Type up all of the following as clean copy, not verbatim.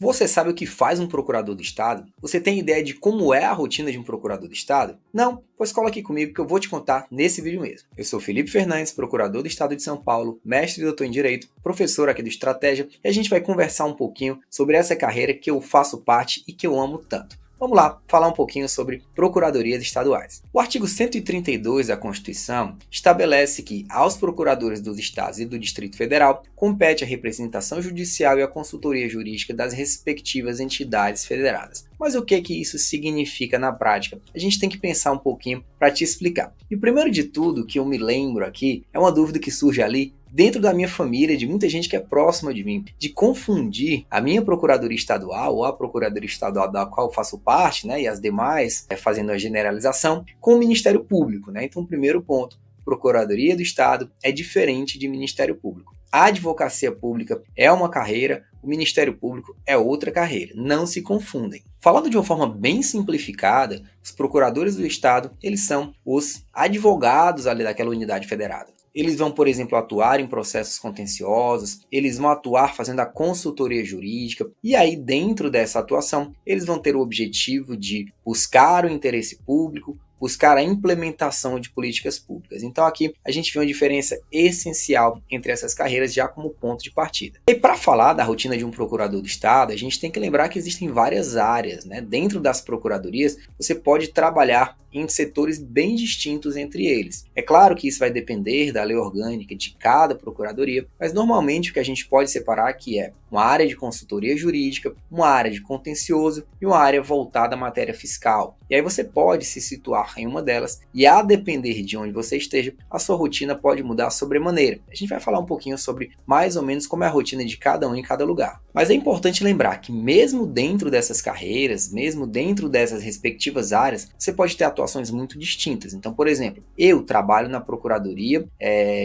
Você sabe o que faz um procurador do Estado? Você tem ideia de como é a rotina de um procurador do Estado? Não? Pois cola aqui comigo que eu vou te contar nesse vídeo mesmo. Eu sou Felipe Fernandes, procurador do Estado de São Paulo, mestre e doutor em Direito, professor aqui do Estratégia, e a gente vai conversar um pouquinho sobre essa carreira que eu faço parte e que eu amo tanto. Vamos lá, falar um pouquinho sobre procuradorias estaduais. O artigo 132 da Constituição estabelece que aos procuradores dos estados e do Distrito Federal compete a representação judicial e a consultoria jurídica das respectivas entidades federadas. Mas o que isso significa na prática? A gente tem que pensar um pouquinho para te explicar. E o primeiro de tudo que eu me lembro aqui é uma dúvida que surge ali dentro da minha família, de muita gente que é próxima de mim, de confundir a minha procuradoria estadual ou a procuradoria estadual da qual eu faço parte, né, e as demais, fazendo a generalização, com o Ministério Público, né? Então, primeiro ponto, Procuradoria do Estado é diferente de Ministério Público. A advocacia pública é uma carreira, o Ministério Público é outra carreira. Não se confundem. Falando de uma forma bem simplificada, os procuradores do Estado, eles são os advogados ali daquela unidade federada. Eles vão, por exemplo, atuar em processos contenciosos, eles vão atuar fazendo a consultoria jurídica, e aí dentro dessa atuação, eles vão ter o objetivo de buscar o interesse público, buscar a implementação de políticas públicas. Então aqui a gente vê uma diferença essencial entre essas carreiras já como ponto de partida. E para falar da rotina de um procurador do Estado, a gente tem que lembrar que existem várias áreas, né? Dentro das procuradorias, você pode trabalhar em setores bem distintos entre eles. É claro que isso vai depender da lei orgânica de cada procuradoria, mas normalmente o que a gente pode separar aqui é uma área de consultoria jurídica, uma área de contencioso e uma área voltada à matéria fiscal. E aí você pode se situar em uma delas e, a depender de onde você esteja, a sua rotina pode mudar sobremaneira. A gente vai falar um pouquinho sobre mais ou menos como é a rotina de cada um em cada lugar. Mas é importante lembrar que mesmo dentro dessas carreiras, mesmo dentro dessas respectivas áreas, você pode ter atuações muito distintas. Então, por exemplo, eu trabalho na Procuradoria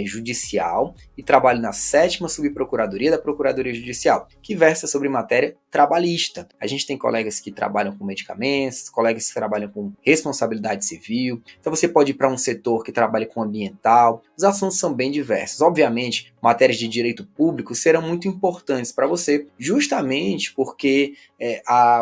Judicial e trabalho na 7ª Subprocuradoria da Procuradoria Judicial, que versa sobre matéria trabalhista. A gente tem colegas que trabalham com medicamentos, colegas que trabalham com responsabilidade civil. Então você pode ir para um setor que trabalha com ambiental. Os assuntos são bem diversos. Obviamente, matérias de direito público serão muito importantes para você, justamente porque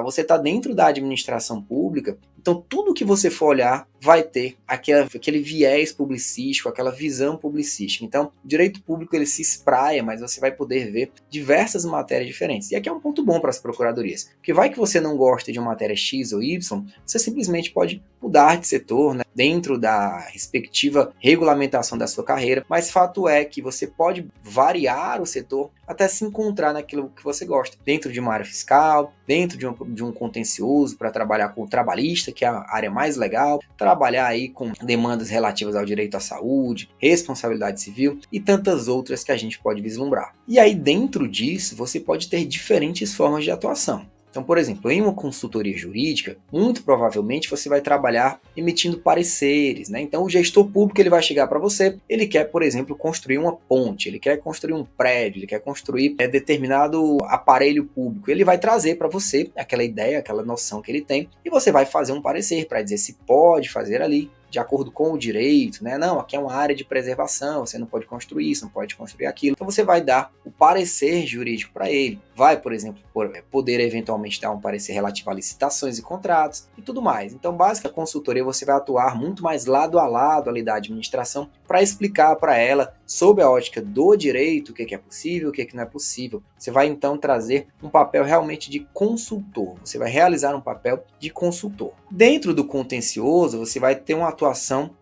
você está dentro da administração pública. Então, tudo que você for olhar vai ter aquele viés publicístico, aquela visão publicística. Então, o direito público ele se espraia, mas você vai poder ver diversas matérias diferentes. E aqui é um ponto bom para as procuradorias, porque vai que você não gosta de uma matéria X ou Y, você simplesmente pode mudar de setor, né, dentro da respectiva regulamentação da sua carreira, mas fato é que você pode variar o setor até se encontrar naquilo que você gosta, dentro de uma área fiscal, dentro de um contencioso para trabalhar com o trabalhista, que é a área mais legal, trabalhar aí com demandas relativas ao direito à saúde, responsabilidade civil e tantas outras que a gente pode vislumbrar. E aí dentro disso você pode ter diferentes formas de atuação. Então, por exemplo, em uma consultoria jurídica, muito provavelmente você vai trabalhar emitindo pareceres, né? Então, o gestor público ele vai chegar para você, ele quer, por exemplo, construir uma ponte, ele quer construir um prédio, ele quer construir determinado aparelho público. Ele vai trazer para você aquela ideia, aquela noção que ele tem, e você vai fazer um parecer para dizer se pode fazer ali, de acordo com o direito, né? Não, aqui é uma área de preservação, você não pode construir isso, não pode construir aquilo. Então você vai dar o parecer jurídico para ele. Vai, por exemplo, poder eventualmente dar um parecer relativo a licitações e contratos e tudo mais. Então, basicamente, a consultoria você vai atuar muito mais lado a lado ali da administração para explicar para ela, sob a ótica do direito, o que é possível, o que não é possível. Você vai, então, trazer um papel realmente de consultor. Você vai realizar um papel de consultor. Dentro do contencioso, você vai ter uma atuação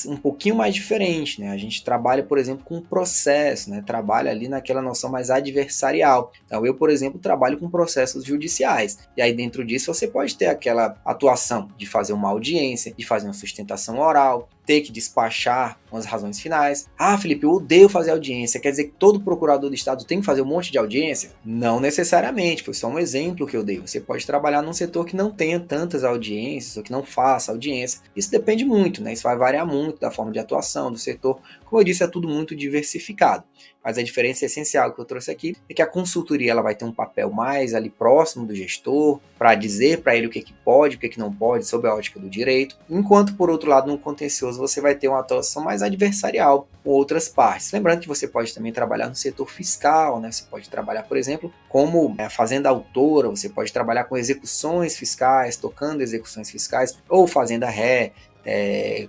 um pouquinho mais diferente, né? A gente trabalha, por exemplo, com processo, né? Trabalha ali naquela noção mais adversarial. Então, eu, por exemplo, trabalho com processos judiciais. E aí, dentro disso, você pode ter aquela atuação de fazer uma audiência, de fazer uma sustentação oral, ter que despachar umas razões finais. Ah, Felipe, eu odeio fazer audiência. Quer dizer que todo procurador do Estado tem que fazer um monte de audiência? Não necessariamente, foi só um exemplo que eu dei. Você pode trabalhar num setor que não tenha tantas audiências ou que não faça audiência. Isso depende muito, né? Isso vai variar muito da forma de atuação do setor. Como eu disse, é tudo muito diversificado. mas a diferença essencial que eu trouxe aqui é que a consultoria ela vai ter um papel mais ali próximo do gestor, para dizer para ele o que pode, o que não pode, sob a ótica do direito, enquanto, por outro lado, no contencioso você vai ter uma atuação mais adversarial com outras partes. Lembrando que você pode também trabalhar no setor fiscal, né? Você pode trabalhar, por exemplo, como fazenda autora, você pode trabalhar com execuções fiscais, tocando execuções fiscais, ou fazenda ré,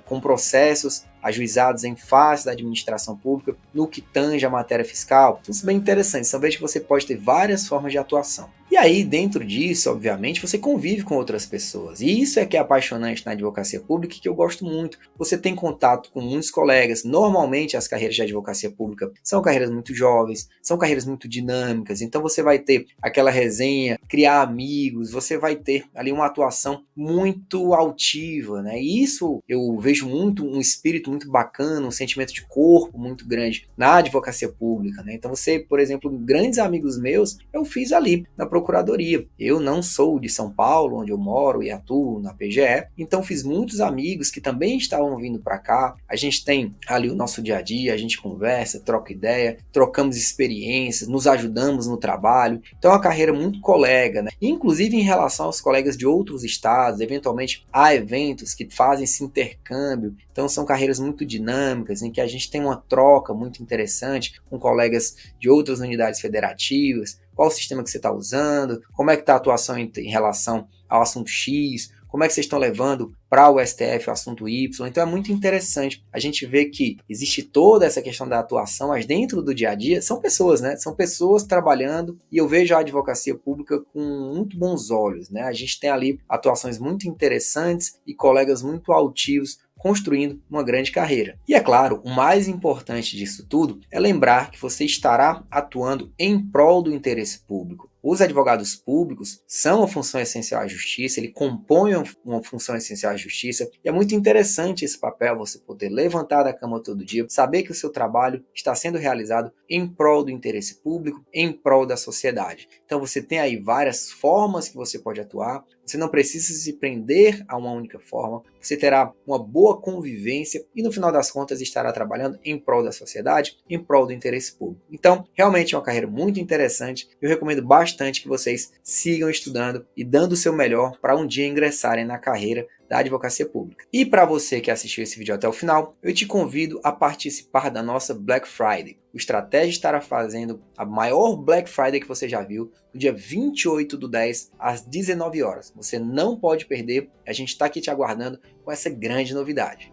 com processos ajuizados em face da administração pública no que tange a matéria fiscal. Isso é bem interessante, então veja que você pode ter várias formas de atuação. E aí, dentro disso, obviamente, você convive com outras pessoas. E isso é que é apaixonante na advocacia pública e que eu gosto muito. Você tem contato com muitos colegas. Normalmente, as carreiras de advocacia pública são carreiras muito jovens, são carreiras muito dinâmicas. Então, você vai ter aquela resenha, criar amigos, você vai ter ali uma atuação muito altiva, né? E isso eu vejo muito um espírito muito bacana, um sentimento de corpo muito grande na advocacia pública, né? Então, você, por exemplo, grandes amigos meus, eu fiz ali na Procuradoria. Eu não sou de São Paulo, onde eu moro e atuo na PGE, então fiz muitos amigos que também estavam vindo para cá. A gente tem ali o nosso dia a dia, a gente conversa, troca ideia, trocamos experiências, nos ajudamos no trabalho. Então é uma carreira muito colega, né? Inclusive em relação aos colegas de outros estados, eventualmente há eventos que fazem esse intercâmbio. Então são carreiras muito dinâmicas, em que a gente tem uma troca muito interessante com colegas de outras unidades federativas. Qual o sistema que você está usando, como é que está a atuação em relação ao assunto X, como é que vocês estão levando para o STF o assunto Y. Então é muito interessante a gente ver que existe toda essa questão da atuação, mas dentro do dia a dia são pessoas, né? São pessoas trabalhando e eu vejo a advocacia pública com muito bons olhos, né? A gente tem ali atuações muito interessantes e colegas muito altivos construindo uma grande carreira. E é claro, o mais importante disso tudo é lembrar que você estará atuando em prol do interesse público. Os advogados públicos são uma função essencial à justiça, ele compõe uma função essencial à justiça, e é muito interessante esse papel, você poder levantar da cama todo dia, saber que o seu trabalho está sendo realizado em prol do interesse público, em prol da sociedade. Então você tem aí várias formas que você pode atuar, você não precisa se prender a uma única forma, você terá uma boa convivência e no final das contas estará trabalhando em prol da sociedade, em prol do interesse público. Então, realmente é uma carreira muito interessante, eu recomendo bastante que vocês sigam estudando e dando o seu melhor para um dia ingressarem na carreira da advocacia pública. E para você que assistiu esse vídeo até o final, eu te convido a participar da nossa Black Friday. O Estratégia estará fazendo a maior Black Friday que você já viu, no dia 28/10, às 19 horas. Você não pode perder, a gente está aqui te aguardando com essa grande novidade.